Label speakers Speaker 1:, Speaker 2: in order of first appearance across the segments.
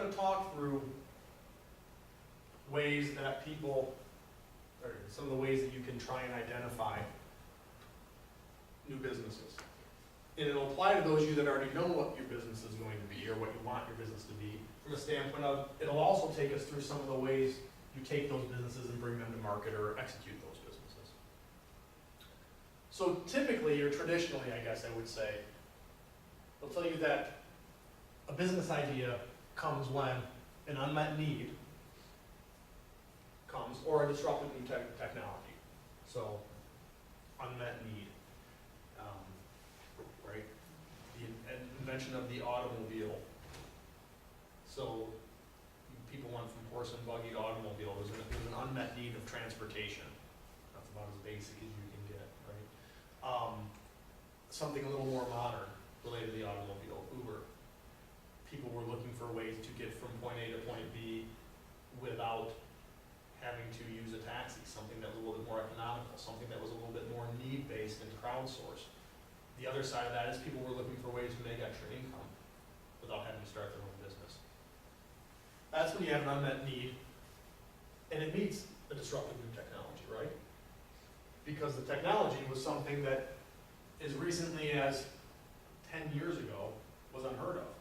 Speaker 1: going to talk through ways that people, or some of the ways that you can try and identify new businesses. And it'll apply to those of you that already know what your business is going to be or what you want your business to be. From a standpoint of, it'll also take us through some of the ways you take those businesses and bring them to market or execute those businesses. So typically, or traditionally, I guess I would say, they'll tell you that a business idea comes when an unmet need comes or a disruptive new technology. So, unmet need. Right? The invention of the automobile. So, people went from horse and buggy to automobile. There's an unmet need of transportation. That's about as basic as you can get, right? Something a little more modern related to the automobile, Uber. People were looking for ways to get from point A to point B without having to use a taxi, something that was a little bit more economical, something that was a little bit more need-based and crowdsourced. The other side of that is people were looking for ways to make extra income without having to start their own business. That's when you have an unmet need, and it meets a disruptive new technology, right? Because the technology was something that as recently as 10 years ago was unheard of.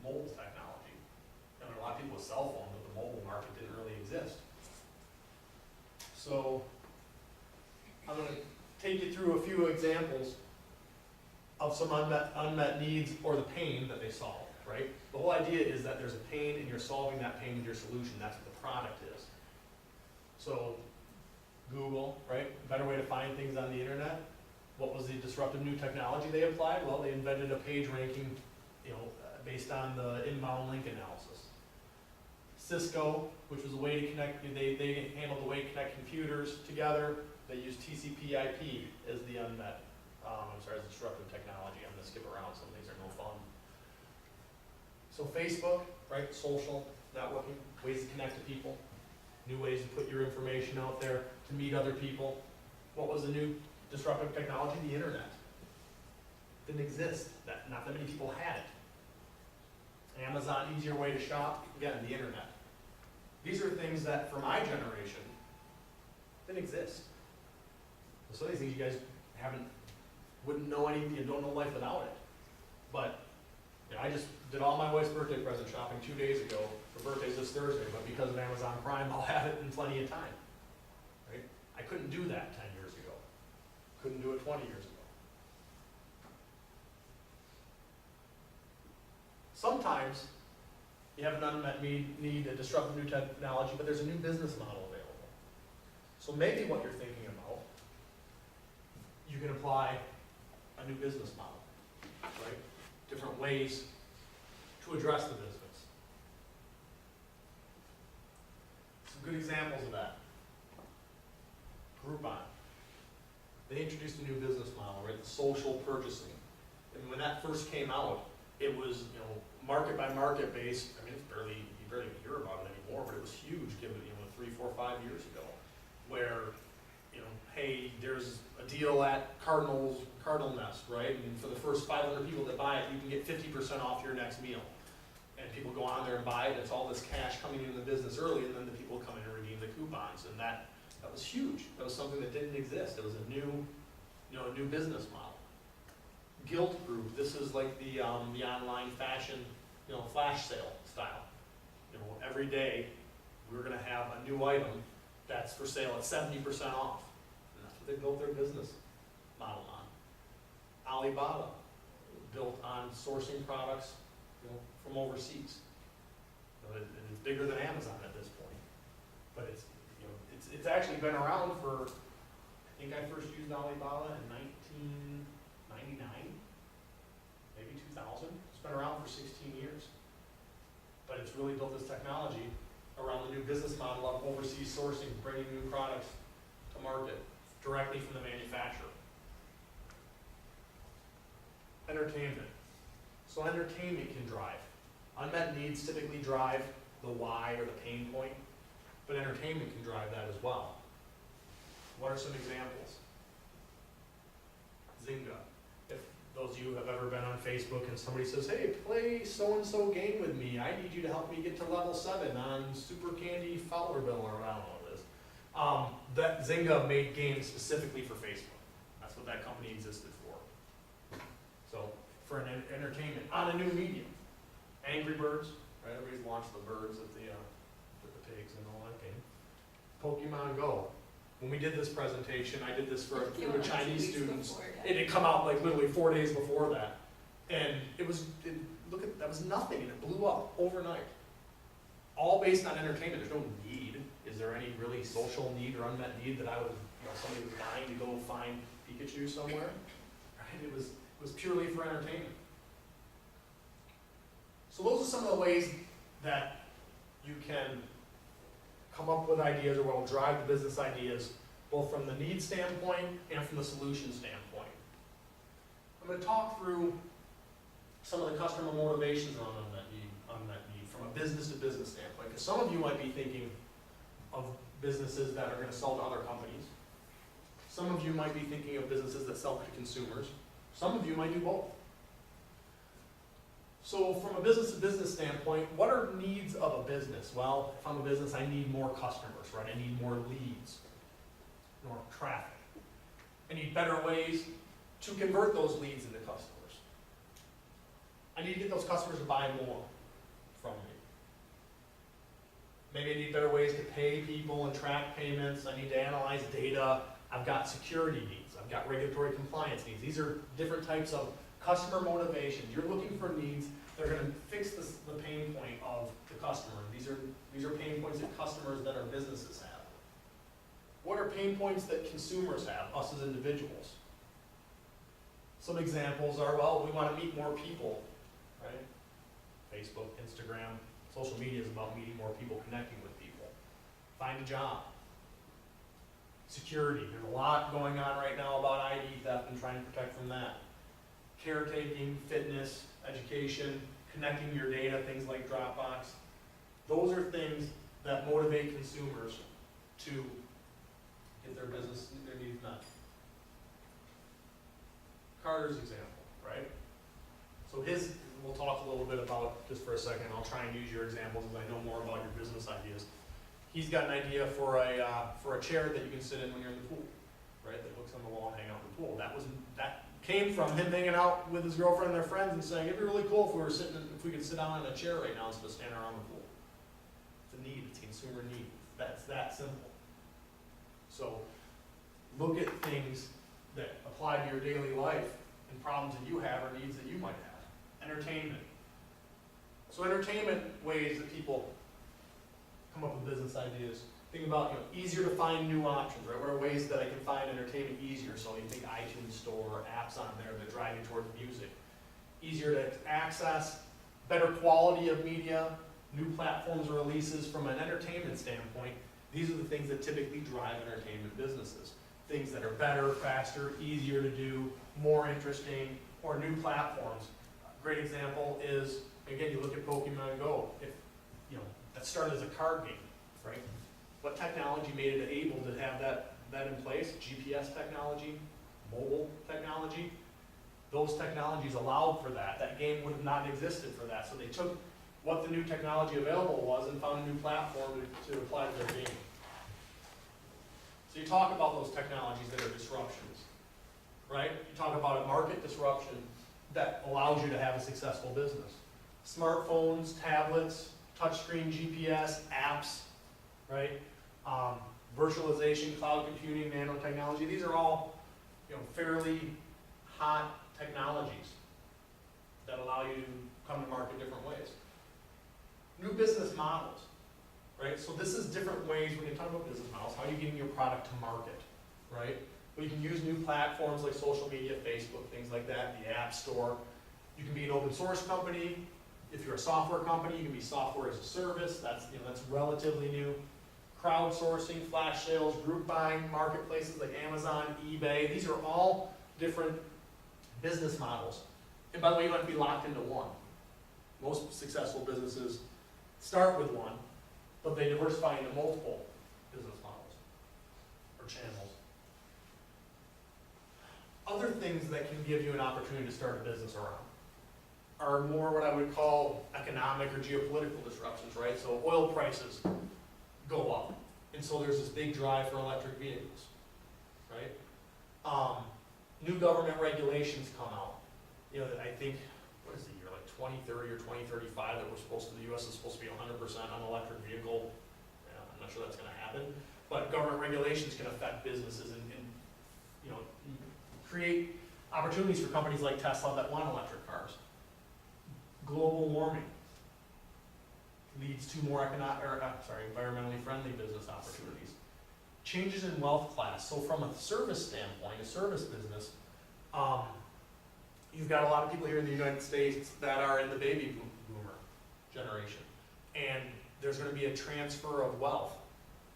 Speaker 1: Mobile technology. I mean, a lot of people with cell phones, but the mobile market didn't really exist. So I'm going to take you through a few examples of some unmet needs or the pain that they solve, right? The whole idea is that there's a pain and you're solving that pain with your solution. That's what the product is. So Google, right? A better way to find things on the internet. What was the disruptive new technology they applied? Well, they invented a page ranking, based on the inbound link analysis. Cisco, which was a way to connect, they handled the way to connect computers together. They used TCP/IP as the as the disruptive technology. I'm going to skip around, some of these are no fun. So Facebook, right, social networking, ways to connect to people, new ways to put your information out there to meet other people. What was the new disruptive technology? The internet. Didn't exist. Not that many people had it. Amazon, easier way to shop, again, the internet. These are things that, for my generation, didn't exist. Some of these things you guys wouldn't know anything, you don't know life without it. But I just did all my wife's birthday present shopping 2 days ago. Her birthday's this Thursday, but because of Amazon Prime, I'll have it in plenty of time. Right? I couldn't do that 10 years ago. Couldn't do it 20 years ago. Sometimes you have an unmet need, a disruptive new technology, but there's a new business model available. So maybe what you're thinking about, you can apply a new business model, right? Different ways to address the business. Some good examples of that. Groupon. They introduced a new business model, right? The social purchasing. And when that first came out, it was, market by market based. I mean, you barely hear about it anymore, but it was huge given, 3, 4, 5 years ago, where, hey, there's a deal at Cardinal Nest, right? And for the first 500 people that buy it, you can get 50% off your next meal. And people go on there and buy it. It's all this cash coming into the business early, and then the people come in and redeem the coupons, and that was huge. That was something that didn't exist. It was a new business model. Guilt Group. This is like the online fashion, flash sale style. Every day we're going to have a new item that's for sale at 70% off. And that's what they built their business model on. Alibaba, built on sourcing products, from overseas. It's bigger than Amazon at this point, but it's actually been around for. I think I first used Alibaba in 1999, maybe 2000. It's been around for 16 years, but it's really built this technology around the new business model of overseas sourcing, bringing new products to market directly from the manufacturer. Entertainment. So entertainment can drive. Unmet needs typically drive the why or the pain point, but entertainment can drive that as well. What are some examples? Zynga. If those of you who have ever been on Facebook and somebody says, hey, play so-and-so game with me. I need you to help me get to level 7 on Super Candy Fowlerville, or I don't know what it is. That Zynga made games specifically for Facebook. That's what that company existed for. So, for an entertainment, on a new medium. Angry Birds, right? Everybody's launched the birds with the pigs and all that game. Pokemon Go. When we did this presentation, I did this for a Chinese students. It had come out like literally 4 days before that. And that was nothing, and it blew up overnight. All based on entertainment. There's no need. Is there any really social need or unmet need that somebody was dying to go find Pikachu somewhere? Right? It was purely for entertainment. So those are some of the ways that you can come up with ideas, or what will drive the business ideas, both from the need standpoint and from the solution standpoint. I'm going to talk through some of the customer motivations around unmet need from a business-to-business standpoint, because some of you might be thinking of businesses that are going to sell to other companies. Some of you might be thinking of businesses that sell to consumers. Some of you might do both. So from a business-to-business standpoint, what are needs of a business? Well, if I'm a business, I need more customers, right? I need more leads, more traffic. I need better ways to convert those leads into customers. I need to get those customers to buy more from me. Maybe I need better ways to pay people and track payments. I need to analyze data. I've got security needs. I've got regulatory compliance needs. These are different types of customer motivations. You're looking for needs that are going to fix the pain point of the customer. These are pain points that customers that our businesses have. What are pain points that consumers have, us as individuals? Some examples are, well, we want to meet more people, right? Facebook, Instagram, social media is about meeting more people, connecting with people. Find a job. Security. There's a lot going on right now about ID theft and trying to protect from that. Caretaking, fitness, education, connecting your data, things like Dropbox. Those are things that motivate consumers to get their needs met. Carter's example, right? So we'll talk a little bit about, just for a second, I'll try and use your examples as I know more about your business ideas. He's got an idea for a chair that you can sit in when you're in the pool, right? That hooks on the wall and hang out in the pool. That came from him hanging out with his girlfriend and their friends and saying, it'd be really cool if we could sit down in a chair right now instead of standing around the pool. It's a need, it's a consumer need. That's that simple. So look at things that apply to your daily life and problems that you have or needs that you might have. Entertainment. So entertainment ways that people come up with business ideas. Think about, easier to find new options, right? What are ways that I can find entertainment easier? So you think iTunes Store, apps on there that drive you towards music. Easier to access, better quality of media, new platforms or releases from an entertainment standpoint. These are the things that typically drive entertainment businesses. Things that are better, faster, easier to do, more interesting, or new platforms. A great example is, again, you look at Pokemon Go. That started as a card game, right? What technology made it able to have that in place? GPS technology, mobile technology. Those technologies allowed for that. That game would have not existed for that. So they took what the new technology available was and found a new platform to apply to their game. So you talk about those technologies that are disruptions, right? You talk about a market disruption that allows you to have a successful business. Smartphones, tablets, touchscreen GPS, apps, right? Virtualization, cloud computing, nanotechnology. These are all fairly hot technologies that allow you to come to market different ways. New business models, right? So this is different ways when you talk about business models. How are you getting your product to market, right? Well, you can use new platforms like social media, Facebook, things like that, the App Store. You can be an open source company. If you're a software company, you can be software as a service. That's relatively new. Crowdsourcing, flash sales, group buying, marketplaces like Amazon, eBay. These are all different business models. And by the way, you don't have to be locked into one. Most successful businesses start with one, but they diversify into multiple business models or channels. other things that can give you an opportunity to start a business around are more what I would call economic or geopolitical disruptions, right? So oil prices go up, and so there's this big drive for electric vehicles, right? New government regulations come out. You know, I think, what is the year, like 2030 or 2035, that we're supposed to, the US is supposed to be 100% on electric vehicle. Yeah, I'm not sure that's gonna happen, but government regulations can affect businesses and you know, create opportunities for companies like Tesla that want electric cars. Global warming leads to more environmentally friendly business opportunities. Changes in wealth class. So from a service standpoint, a service business, you've got a lot of people here in the United States that are in the baby boomer generation. And there's going to be a transfer of wealth.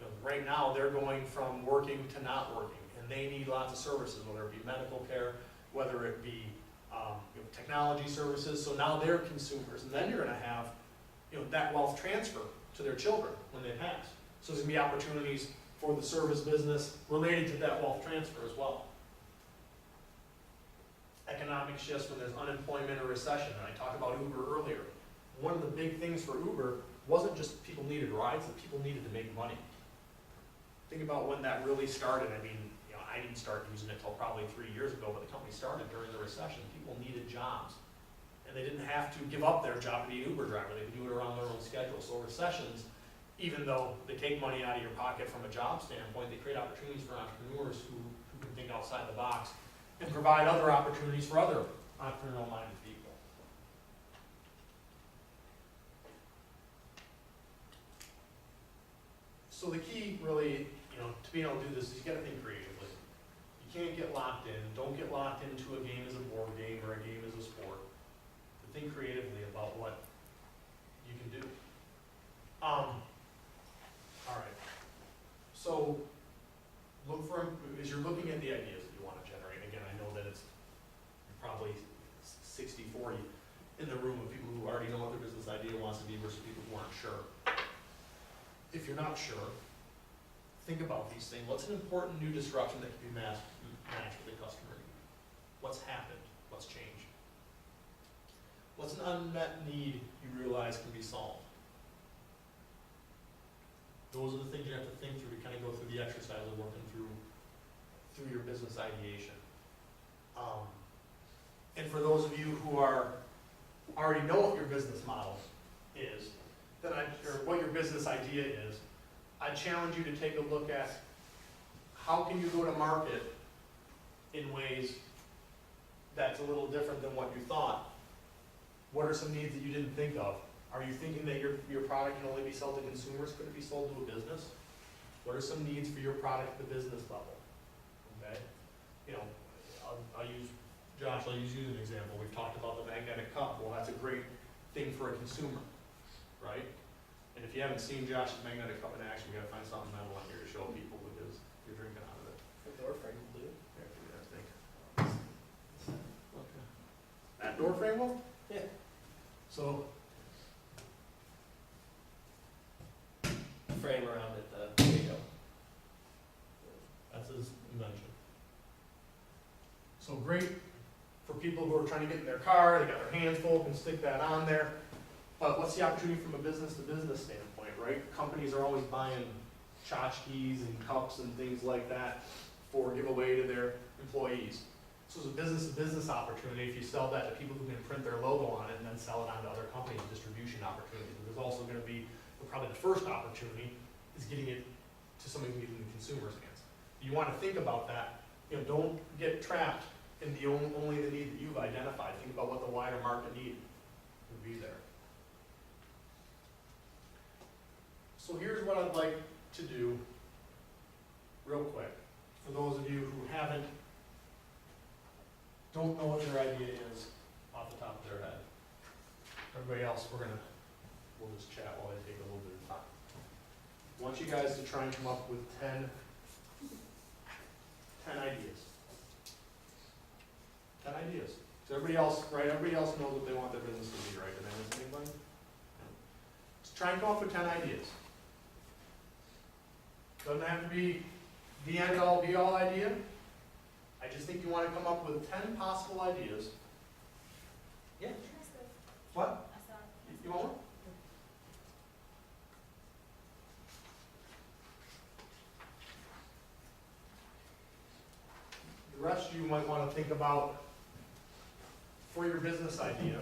Speaker 1: You know, right now, they're going from working to not working, and they need lots of services, whether it be medical care, whether it be technology services. So now they're consumers, and then you're going to have that wealth transfer to their children when they pass. So there's going to be opportunities for the service business related to that wealth transfer as well. Economic shifts when there's unemployment or recession, and I talked about Uber earlier. One of the big things for Uber wasn't just people needed rides, but people needed to make money. Think about when that really started. I mean, I didn't start using it until probably 3 years ago, but the company started during the recession. People needed jobs, and they didn't have to give up their job to be an Uber driver. They could do it around their own schedule. So recessions, even though they take money out of your pocket from a job standpoint, they create opportunities for entrepreneurs who can think outside the box and provide other opportunities for other entrepreneurial-minded people. So the key, really, to being able to do this is you got to think creatively. You can't get locked in. Don't get locked into a game as a board game or a game as a sport. But think creatively about what you can do. All right. So look for, as you're looking at the ideas that you want to generate, again, I know that it's probably 60-40 in the room of people who already know what their business idea wants to be versus people who aren't sure. If you're not sure, think about these things. What's an important new disruption that can be matched with a customer need? What's happened? What's changed? What's an unmet need you realize can be solved? Those are the things you have to think through to kind of go through the exercise of working through your business ideation. And for those of you who already know what your business model is, or what your business idea is, I challenge you to take a look at how can you go to market in ways that's a little different than what you thought. What are some needs that you didn't think of? Are you thinking that your product can only be sold to consumers? Could it be sold to a business? What are some needs for your product at the business level? Okay, I'll use you as an example. We've talked about the magnetic cup. Well, that's a great thing for a consumer, right? And if you haven't seen Josh's magnetic cup in action, we got to find something metal on here to show people because you're drinking out of it.
Speaker 2: The door frame will do.
Speaker 1: Yeah, do that thing. Okay. That door frame will?
Speaker 2: Yeah.
Speaker 1: So,
Speaker 2: Frame around it, there you go.
Speaker 1: that's his invention. So great for people who are trying to get in their car, they got their hands full, can stick that on there. But what's the opportunity from a business to business standpoint, right? Companies are always buying tchotchkes and cups and things like that for giveaway to their employees. So it's a business to business opportunity if you sell that to people who can print their logo on it and then sell it on to other companies, distribution opportunities. But there's also going to be, probably the first opportunity is getting it to somebody who can get it in the consumer's hands. You want to think about that. Don't get trapped in the only the need that you've identified. Think about what the wider market need would be there. So here's what I'd like to do real quick. For those of you who don't know what their idea is off the top of their head. Everybody else, we'll just chat while I take a little bit of time. I want you guys to try and come up with 10 ideas. 10 ideas. So everybody else, right? Everybody else knows what they want their business to be, right? Did I miss anybody? Just try and come up with 10 ideas. Doesn't have to be the end all be all idea. I just think you want to come up with 10 possible ideas. Yeah. What? You want one? The rest you might want to think about for your business idea.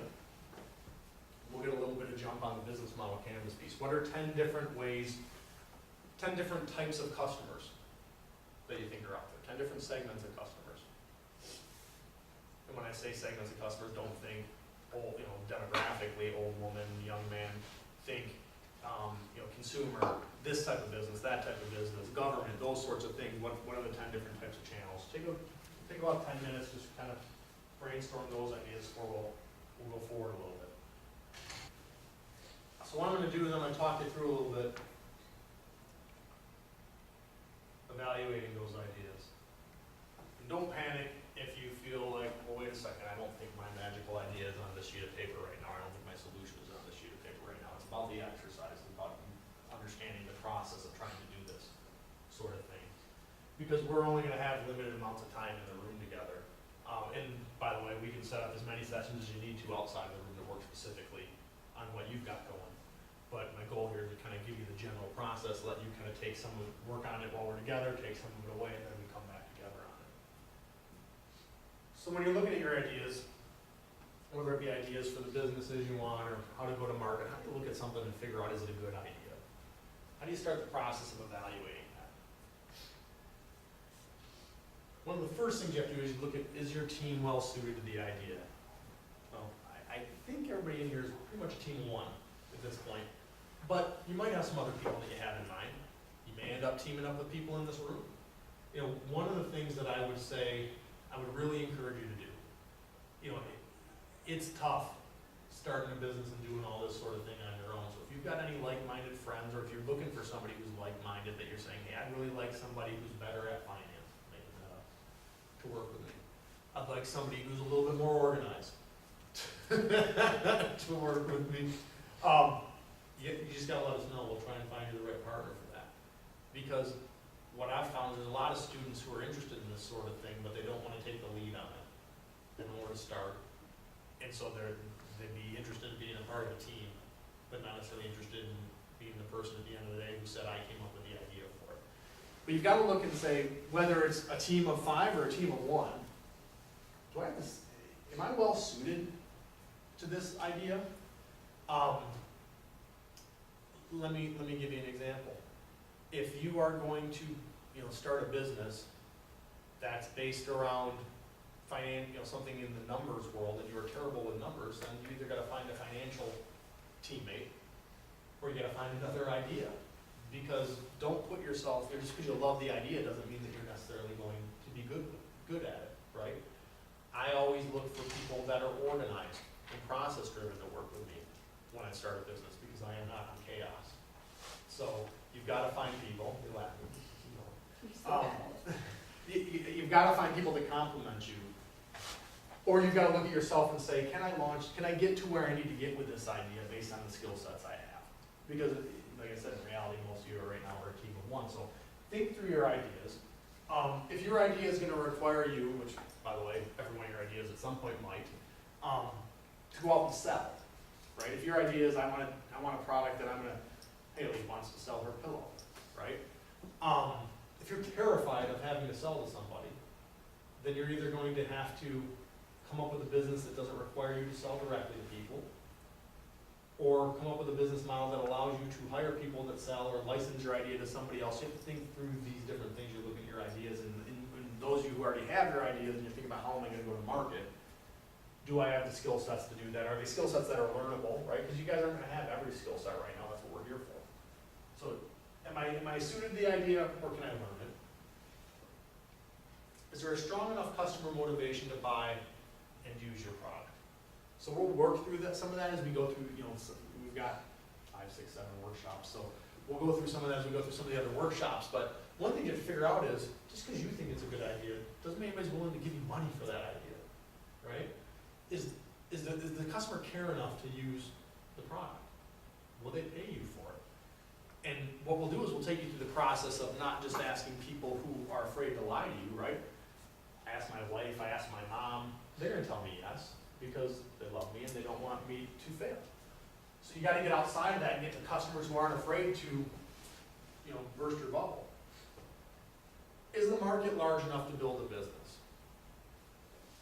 Speaker 1: We'll get a little bit of jump on the business model canvas piece. What are 10 different ways, 10 different types of customers that you think are out there? 10 different segments of customers. And when I say segments of customers, don't think old, demographically, old woman, young man. Think, consumer, this type of business, that type of business, government, those sorts of things. What are the 10 different types of channels? Take about 10 minutes, just kind of brainstorm those ideas before we'll go forward a little bit. So what I'm going to do is I'm going to talk you through a little bit, evaluating those ideas. And don't panic if you feel like, well, wait a second, I don't think my magical idea is on this sheet of paper right now. I don't think my solution is on this sheet of paper right now. It's about the exercise, it's about understanding the process of trying to do this sort of thing. Because we're only going to have limited amounts of time in the room together. And by the way, we can set up as many sessions as you need to outside of the room to work specifically on what you've got going. But my goal here is to kind of give you the general process, let you kind of take some of it, work on it while we're together, take some of it away, and then we come back together on it. So when you're looking at your ideas, whether it be ideas for the businesses you want or how to go to market, how do you look at something and figure out is it a good idea? How do you start the process of evaluating that? One of the first things you have to do is look at, is your team well suited to the idea? Well, I think everybody in here is pretty much team one at this point. But you might have some other people that you have in mind. You may end up teaming up with people in this room. One of the things that I would say, I would really encourage you to do, it's tough starting a business and doing all this sort of thing on your own. So if you've got any like-minded friends, or if you're looking for somebody who's like-minded that you're saying, hey, I'd really like somebody who's better at finance, making that up, to work with me. I'd like somebody who's a little bit more organized to work with me. You just gotta let us know. We'll try and find you the right partner for that. Because what I've found is there's a lot of students who are interested in this sort of thing, but they don't want to take the lead on it. They don't know where to start. And so they'd be interested in being a part of a team, but not necessarily interested in being the person at the end of the day who said, I came up with the idea for it. But you've got to look and say, whether it's a team of 5 or a team of 1, am I well suited to this idea? Let me give you an example. If you are going to, start a business that's based around something in the numbers world, and you are terrible with numbers, then you either got to find a financial teammate, or you got to find another idea. Because don't put yourself there just because you love the idea doesn't mean that you're necessarily going to be good at it, right? I always look for people that are organized and process-driven to work with me when I start a business, because I am not in chaos. So you've got to find people. You're laughing. You've got to find people that complement you, or you've got to look at yourself and say, can I get to where I need to get with this idea based on the skill sets I have? Because, like I said, in reality, most of you right now are a team of 1. So think through your ideas. If your idea is going to require you, which, by the way, every one of your ideas at some point might, to go out and sell, right? If your idea is I want a product that Haley wants to sell her pillow, right? If you're terrified of having to sell to somebody, then you're either going to have to come up with a business that doesn't require you to sell directly to people, or come up with a business model that allows you to hire people that sell or license your idea to somebody else. You have to think through these different things. You look at your ideas, and those of you who already have your ideas, and you think about how am I going to go to market, do I have the skill sets to do that? Are they skill sets that are learnable, right? Because you guys aren't going to have every skill set right now. That's what we're here for. So am I suited to the idea, or can I learn it? Is there a strong enough customer motivation to buy and use your product? So we'll work through some of that as we go through, we've got 5, 6, 7 workshops. So we'll go through some of that as we go through some of the other workshops. But one thing you have to figure out is, just because you think it's a good idea, doesn't mean anybody's willing to give you money for that idea, right? Is the customer care enough to use the product? Will they pay you for it? And what we'll do is we'll take you through the process of not just asking people who are afraid to lie to you, right? ask my wife, I ask my mom, they're gonna tell me yes, because they love me and they don't want me to fail. So you gotta get outside of that and get the customers who aren't afraid to, burst your bubble. Is the market large enough to build a business?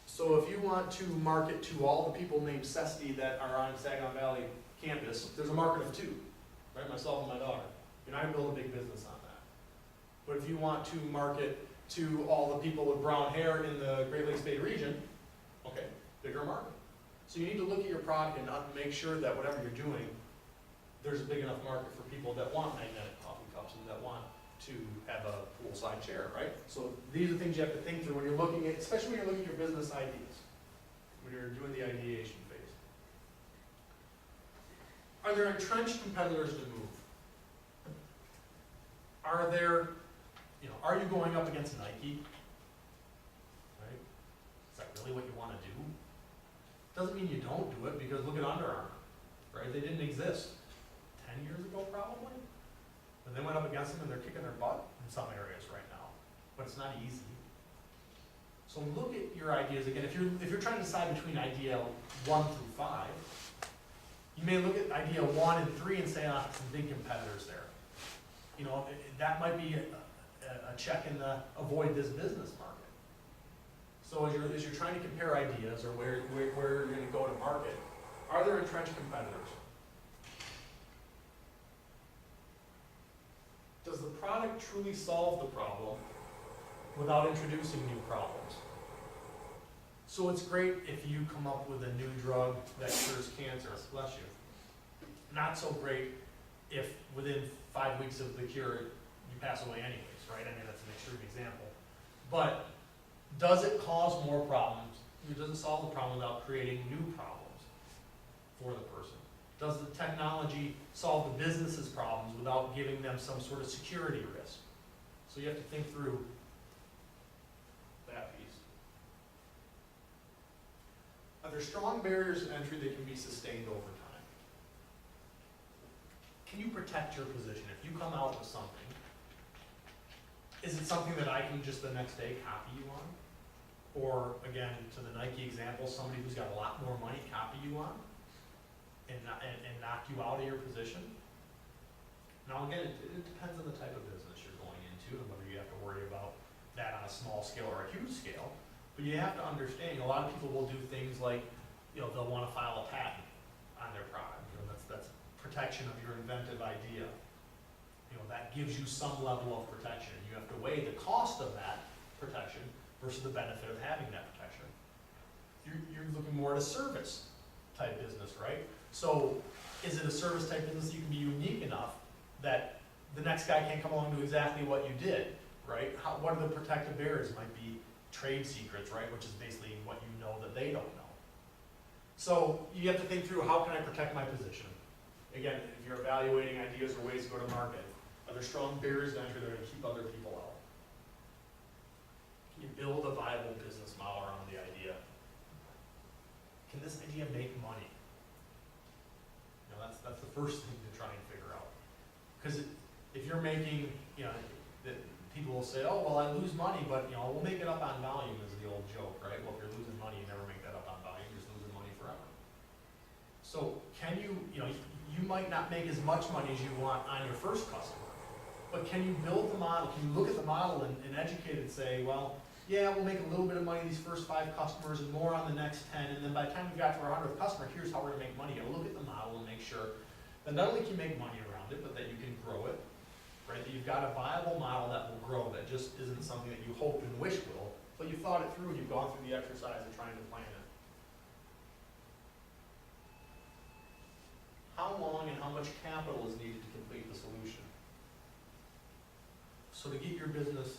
Speaker 1: So if you want to market to all the people named Sesty that are on Saginaw Valley campus, there's a market of two, right? Myself and my daughter. You're not gonna build a big business on that. But if you want to market to all the people with brown hair in the Great Lakes Bay region, okay, bigger market. So you need to look at your product and make sure that whatever you're doing, there's a big enough market for people that want magnetic coffee cups and that want to have a poolside chair, right? So these are things you have to think through when you're looking at, especially when you're looking at your business ideas, when you're doing the ideation phase. Are there entrenched competitors to move? Are there, are you going up against Nike? Right? Is that really what you want to do? Doesn't mean you don't do it, because look at Under Armour, right? They didn't exist 10 years ago, probably. And they went up against them and they're kicking their butt in some areas right now. But it's not easy. So look at your ideas again. If you're trying to decide between idea 1 through 5, you may look at idea 1 and 3 and say, some big competitors there. That might be a check in the avoid this business market. So as you're trying to compare ideas or where you're going to go to market, are there entrenched competitors? Does the product truly solve the problem without introducing new problems? So it's great if you come up with a new drug that cures cancer, bless you. Not so great if within 5 weeks of the cure you pass away anyways, right? I mean, that's an extreme example. But does it cause more problems? Does it solve the problem without creating new problems for the person? Does the technology solve the business's problems without giving them some sort of security risk? So you have to think through that piece. Are there strong barriers to entry that can be sustained over time? Can you protect your position? If you come out with something, is it something that I can just the next day copy you on? Or again, to the Nike example, somebody who's got a lot more money copy you on? And knock you out of your position? Now again, it depends on the type of business you're going into and whether you have to worry about that on a small scale or a huge scale. But you have to understand, a lot of people will do things like, they'll want to file a patent on their product. That's protection of your inventive idea. That gives you some level of protection. You have to weigh the cost of that protection versus the benefit of having that protection. You're looking more at a service type business, right? So is it a service type business you can be unique enough that the next guy can't come along and do exactly what you did, right? What are the protective barriers? It might be trade secrets, right? Which is basically what you know that they don't know. So you have to think through, how can I protect my position? Again, if you're evaluating ideas or ways to go to market, are there strong barriers to entry that are going to keep other people out? Can you build a viable business model around the idea? Can this idea make money? That's the first thing to try and figure out. Because if you're making, that people will say, oh, well, I lose money, but we'll make it up on volume, is the old joke, right? Well, if you're losing money, you never make that up on volume, you're just losing money forever. So can you might not make as much money as you want on your first customer, but can you build the model? Can you look at the model and educate it and say, well, yeah, we'll make a little bit of money these first 5 customers and more on the next 10, and then by the time we got to our 100th customer, here's how we're going to make money. You look at the model and make sure that not only can you make money around it, but that you can grow it, right? That you've got a viable model that will grow, that just isn't something that you hope and wish will, but you thought it through and you've gone through the exercise of trying to plan it. How long and how much capital is needed to complete the solution? So to get your business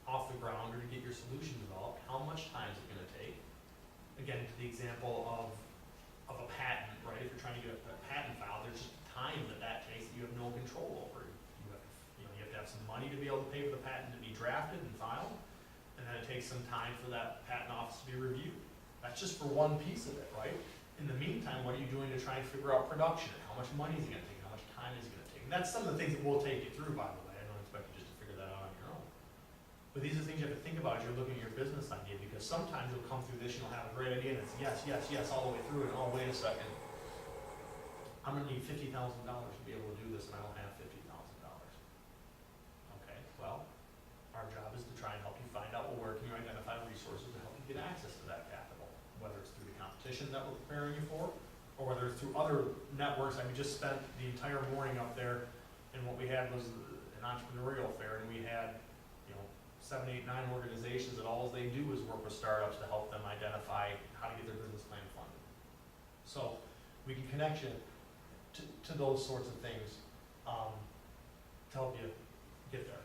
Speaker 1: off the ground or to get your solution developed, how much time is it going to take? Again, to the example of a patent, right? If you're trying to get a patent filed, there's just time that takes that you have no control over. You have to have some money to be able to pay for the patent to be drafted and filed, and then it takes some time for that patent office to be reviewed. That's just for one piece of it, right? In the meantime, what are you doing to try and figure out production? How much money is it going to take? How much time is it going to take? And that's some of the things that we'll take you through, by the way. I don't expect you just to figure that out on your own. But these are things you have to think about as you're looking at your business idea, because sometimes you'll come through this and you'll have a great idea and it's yes, yes, yes, all the way through, and oh, wait a second. I'm gonna need $50,000 to be able to do this, and I don't have $50,000. Okay, well, our job is to try and help you find out, well, where can you identify resources to help you get access to that capital? Whether it's through the competition that we're preparing you for, or whether it's through other networks. I mean, we just spent the entire morning up there, and what we had was an entrepreneurial fair, and we had, 7, 8, 9 organizations that all they do is work with startups to help them identify how to get their business plan funded. So we can connect you to those sorts of things to help you get there.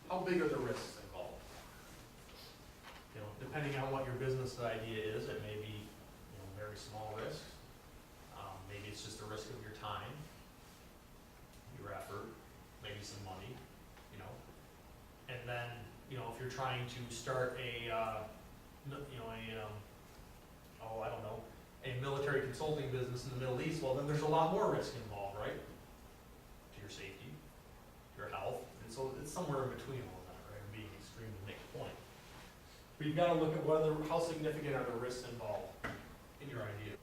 Speaker 1: How big are the risks involved? Depending on what your business idea is, it may be very small risks. Maybe it's just a risk of your time, your effort, maybe some money, and then, if you're trying to start a military consulting business in the Middle East, well, then there's a lot more risk involved, right? To your safety, your health, and so it's somewhere in between all that, right? Being extreme to make a point. But you've got to look at how significant are the risks involved in your idea.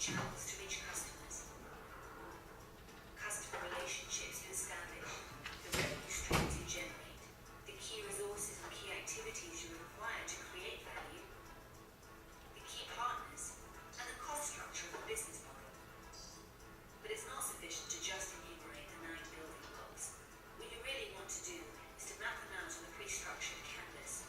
Speaker 3: Channels to reach customers, customer relationships you establish, the revenue streams you generate, the key resources and key activities you require to create value, the key partners, and the cost structure of the business model. But it's not sufficient to just enumerate the 9 building blocks. What you really want to do is to map them out on a pre-structured canvas.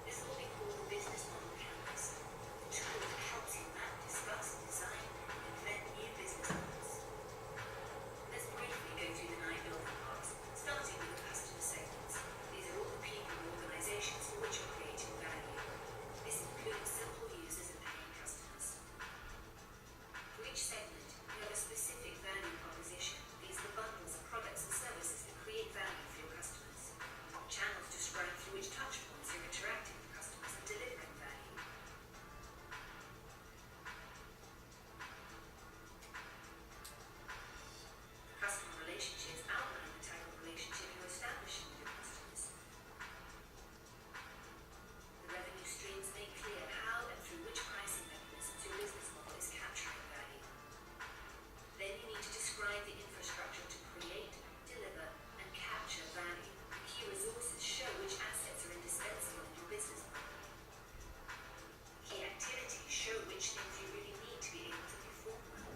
Speaker 3: This is what we call the business model canvas, the tool that helps you map, discuss, design, and invent new business models. Let's briefly go through the 9 building blocks, starting with the customer segments. These are all the people and organizations for which you're creating value. This includes simple users and paying customers. For each segment, you have a specific value proposition. These are the bundles of products and services that create value for your customers. Channels describe through which touch points you're interacting with customers and delivering value. Customer relationships outline the type of relationship you're establishing with your customers. The revenue streams make clear how and through which pricing mechanisms your business model is capturing value. Then you need to describe the infrastructure to create, deliver, and capture value. The key resources show which assets are indispensable in your business model. Key activities show which things you really need to be able to perform well.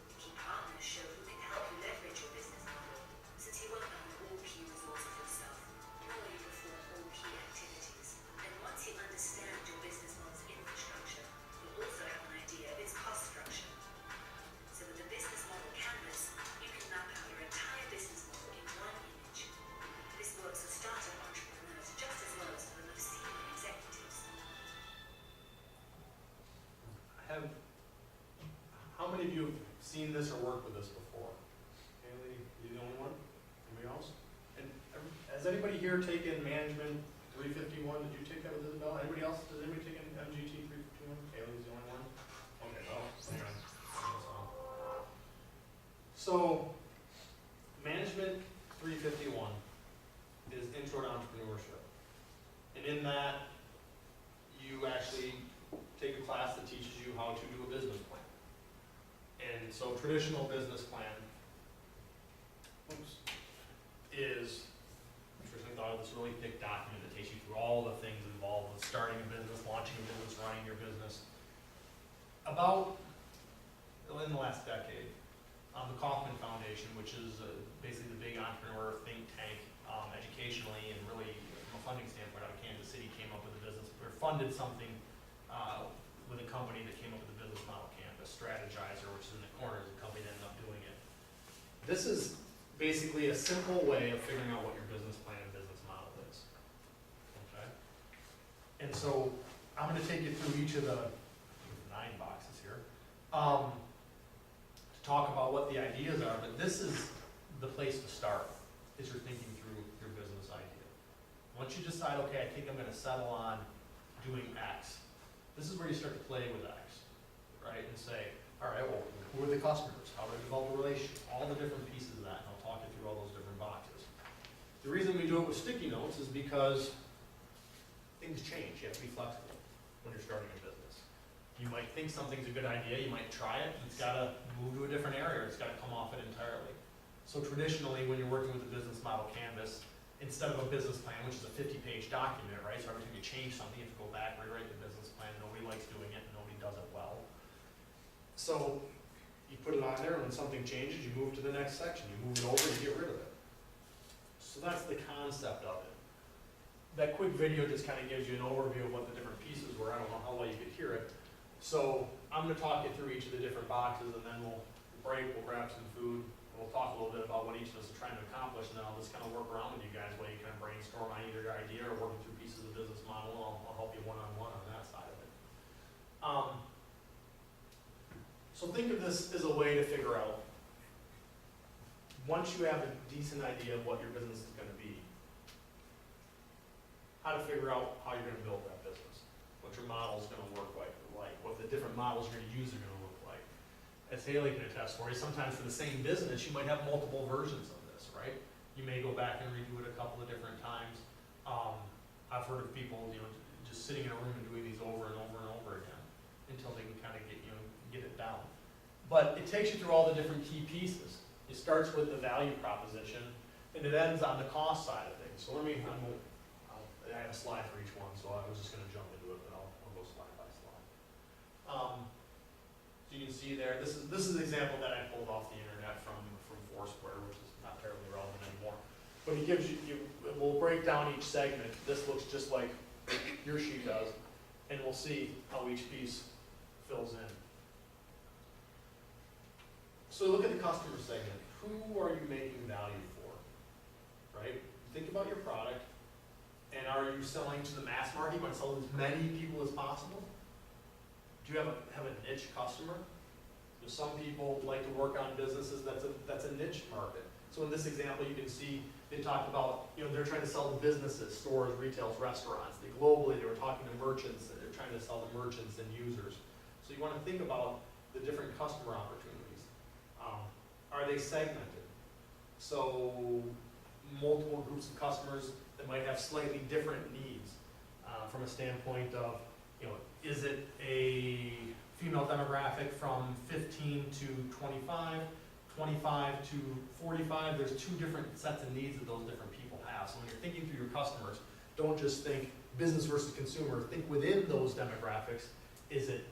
Speaker 3: The key partners show who can help you leverage your business model, since you won't own all key resources yourself, nor will you perform all key activities. And once you understand your business model's infrastructure, you'll also have an idea of its cost structure. So with the business model canvas, you can map out your entire business model in one image. This works for startup entrepreneurs just as well as for the most senior executives.
Speaker 1: How many of you have seen this or worked with this before? Haley, you the only one? Anybody else? And has anybody here taken management 351? Did you take that with Isabel? Anybody else? Does anybody take an MGT 351? Haley's the only one? Okay, well, hang on. So, management 351 is intro to entrepreneurship. And in that, you actually take a class that teaches you how to do a business plan. And so traditional business plan is, traditionally thought of this really thick document that takes you through all the things involved with starting a business, launching a business, running your business. About, in the last decade, the Kauffman Foundation, which is basically the big entrepreneur think tank educationally and really from a funding standpoint out of Kansas City, came up with a business, or funded something with a company that came up with a business model campus, Strategizer, which is in the corner, is the company that ended up doing it. This is basically a simple way of figuring out what your business plan and business model is. Okay? And so I'm gonna take you through each of the 9 boxes here, to talk about what the ideas are, but this is the place to start, is you're thinking through your business idea. Once you decide, okay, I think I'm gonna settle on doing X, this is where you start to play with X, right? And say, all right, well, who are the customers? How do I develop a relationship? All the different pieces of that, and I'll talk you through all those different boxes. The reason we do it with sticky notes is because things change. You have to be flexible when you're starting a business. You might think something's a good idea, you might try it, and it's gotta move to a different area, or it's gotta come off it entirely. So traditionally, when you're working with a business model canvas, instead of a business plan, which is a 50-page document, right? So every time you change something, you have to go back, rewrite the business plan. Nobody likes doing it, and nobody does it well. So you put it on there, and when something changes, you move to the next section. You move it over, you get rid of it. So that's the concept of it. That quick video just kind of gives you an overview of what the different pieces were. I don't know how well you could hear it. So I'm going to talk you through each of the different boxes, and then we'll break, we'll grab some food, and we'll talk a little bit about what each of us are trying to accomplish, and then I'll just kind of work around with you guys while you kind of brainstorm on either your idea or working through pieces of the business model. I'll help you one-on-one on that side of it. So think of this as a way to figure out, once you have a decent idea of what your business is going to be, how to figure out how you're going to build that business, what your model is going to work like, what the different models you're going to use are going to look like. As Haley can attest for you, sometimes for the same business, you might have multiple versions of this, right? You may go back and redo it a couple of different times. I've heard of people, just sitting in a room and doing these over and over and over again until they can kind of get it down. But it takes you through all the different key pieces. It starts with the value proposition, and it ends on the cost side of things. So I have a slide for each one, so I was just going to jump into it, but I'll go slide by slide. So you can see there, this is an example that I pulled off the internet from Foursquare, which is not terribly relevant anymore. But it gives we'll break down each segment. This looks just like your sheet does, and we'll see how each piece fills in. So look at the customer segment. Who are you making value for, right? Think about your product, and are you selling to the mass market? You want to sell to as many people as possible? Do you have a niche customer? Some people like to work on businesses that's a niche market. So in this example, you can see they talked about, they're trying to sell to businesses, stores, retails, restaurants. Globally, they were talking to merchants, and they're trying to sell to merchants and users. So you want to think about the different customer opportunities. Are they segmented? So multiple groups of customers that might have slightly different needs from a standpoint of, is it a female demographic from 15 to 25, 25 to 45? There's 2 different sets of needs that those different people have. So when you're thinking through your customers, don't just think business versus consumer. Think within those demographics. Is it,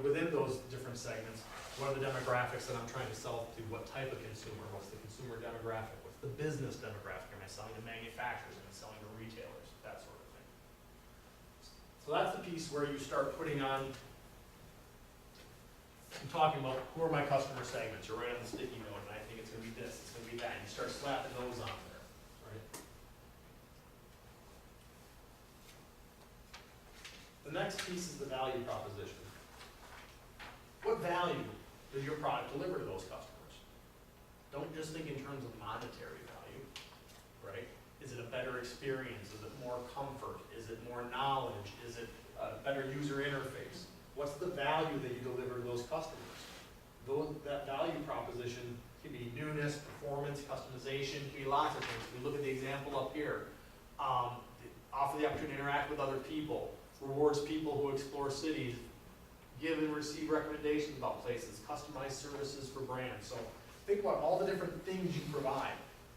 Speaker 1: within those different segments, what are the demographics that I'm trying to sell to? What type of consumer? What's the consumer demographic? What's the business demographic? Am I selling to manufacturers? Am I selling to retailers? That sort of thing. So that's the piece where you start putting on, I'm talking about who are my customer segments. You're right on the sticky note, and I think it's going to be this, it's going to be that. And you start slapping those on there, right? The next piece is the value proposition. What value does your product deliver to those customers? Don't just think in terms of monetary value, right? Is it a better experience? Is it more comfort? Is it more knowledge? Is it a better user interface? What's the value that you deliver to those customers? That value proposition can be newness, performance, customization, can be lots of things. We look at the example up here. Offer the opportunity to interact with other people, rewards people who explore cities, give and receive recommendations about places, customized services for brands. So think about all the different things you provide.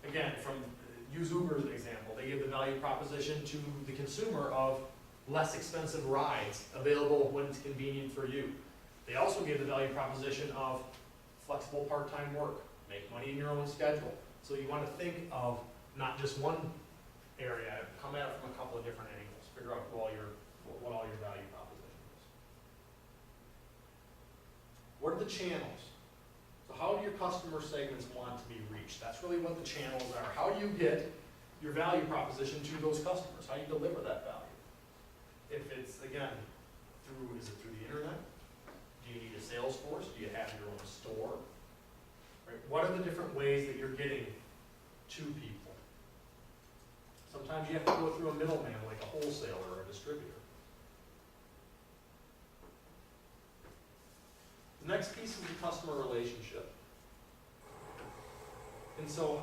Speaker 1: Again, use Uber as an example. They give the value proposition to the consumer of less expensive rides available when it's convenient for you. They also give the value proposition of flexible part-time work, make money in your own schedule. So you want to think of not just one area, come at it from a couple of different angles, figure out what all your value proposition is. What are the channels? So how do your customer segments want to be reached? That's really what the channels are. How do you get your value proposition to those customers? How do you deliver that value? If it's, again, is it through the internet? Do you need a sales force? Do you have your own store? Right? What are the different ways that you're getting to people? Sometimes you have to go through a middleman, like a wholesaler or a distributor. The next piece is the customer relationship. And so,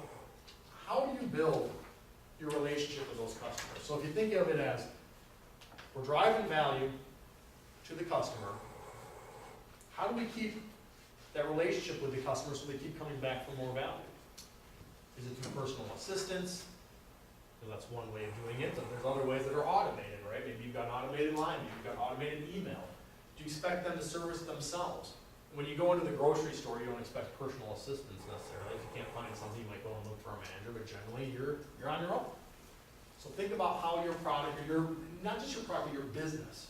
Speaker 1: how do you build your relationship with those customers? So if you think of it as, we're driving value to the customer, how do we keep that relationship with the customer so they keep coming back for more value? Is it through personal assistance? Because that's one way of doing it, but there's other ways that are automated, right? Maybe you've got automated line, maybe you've got automated email. Do you expect them to service themselves? When you go into the grocery store, you don't expect personal assistance necessarily. If you can't find something, you might go and look for a manager, but generally you're on your own. So think about how your product, or your, not just your product, but your business,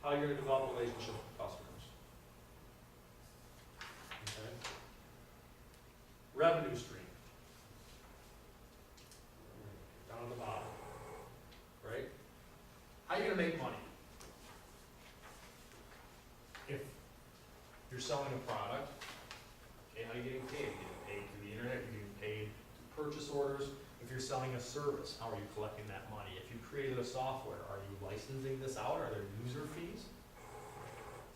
Speaker 1: how you're going to develop a relationship with customers. Okay? Revenue stream. Down on the bottom. Right? How are you going to make money? If you're selling a product, okay, how are you getting paid? You're getting paid through the internet, you're getting paid through purchase orders. If you're selling a service, how are you collecting that money? If you created a software, are you licensing this out? Are there user fees?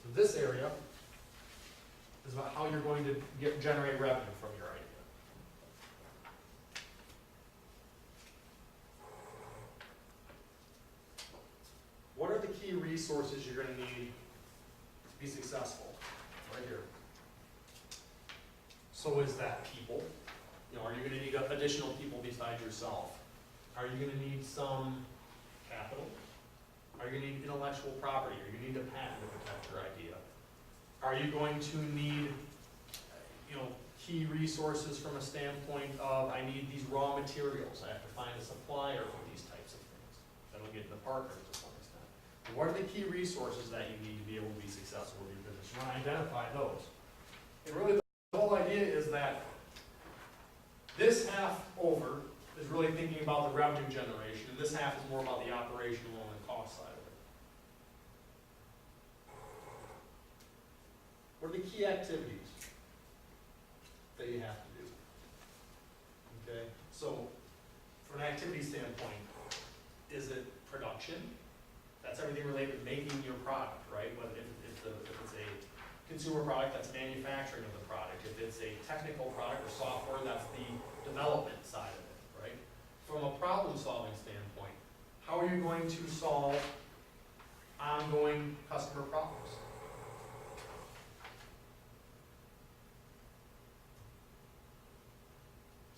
Speaker 1: So this area is about how you're going to generate revenue from your idea. What are the key resources you're going to need to be successful? Right here. So is that people? You know, are you going to need additional people besides yourself? Are you going to need some capital? Are you going to need intellectual property? Are you going to need a patent to protect your idea? Are you going to need, key resources from a standpoint of, I need these raw materials. I have to find a supplier for these types of things. That'll get into partners to some extent. But what are the key resources that you need to be able to be successful with your business? You want to identify those. And really the whole idea is that this half over is really thinking about the revenue generation, and this half is more about the operational and the cost side of it. What are the key activities that you have to do? Okay, so from an activity standpoint, is it production? That's everything related to making your product, right? Whether if it's a consumer product, that's manufacturing of the product. If it's a technical product or software, that's the development side of it, right? From a problem-solving standpoint, how are you going to solve ongoing customer problems?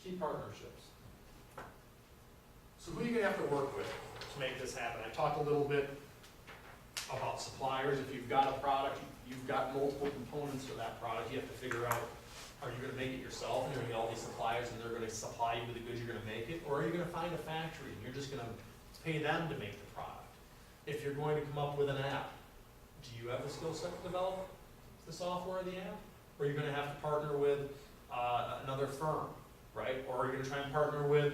Speaker 1: Key partnerships. So who are you going to have to work with to make this happen? I talked a little bit about suppliers. If you've got a product, you've got multiple components to that product, you have to figure out, are you going to make it yourself and you're going to get all these suppliers and they're going to supply you with the goods you're going to make it? Or are you going to find a factory and you're just going to pay them to make the product? If you're going to come up with an app, do you have the skill set to develop the software of the app? Or are you going to have to partner with another firm, right? Or are you going to try and partner with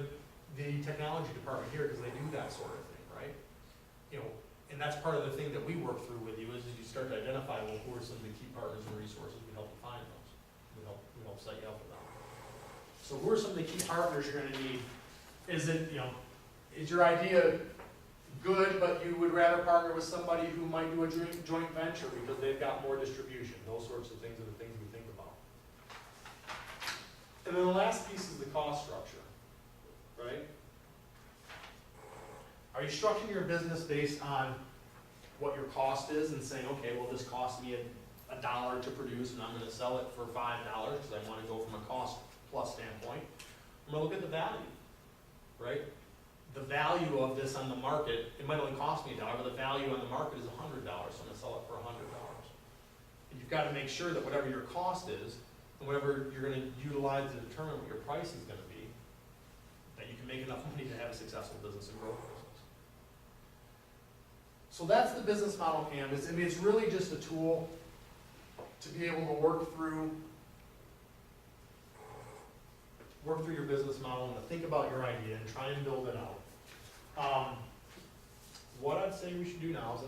Speaker 1: the technology department here because they do that sort of thing, right? And that's part of the thing that we work through with you is you start to identify, well, who are some of the key partners and resources. We help you find those. We help set you up with them. So who are some of the key partners you're going to need? Is it, is your idea good, but you would rather partner with somebody who might do a joint venture because they've got more distribution? Those sorts of things are the things we think about. And then the last piece is the cost structure, right? Are you structuring your business based on what your cost is and saying, okay, well, this cost me $1 to produce and I'm going to sell it for $5 because I want to go from a cost plus standpoint? I'm going to look at the value, right? The value of this on the market, it might only cost me $1, but the value on the market is $100, so I'm going to sell it for $100. And you've got to make sure that whatever your cost is and whatever you're going to utilize to determine what your price is going to be, that you can make enough money to have a successful business and grow the business. So that's the business model canvas. I mean, it's really just a tool to be able to work through your business model and to think about your idea and try and build it out. What I'd say we should do now is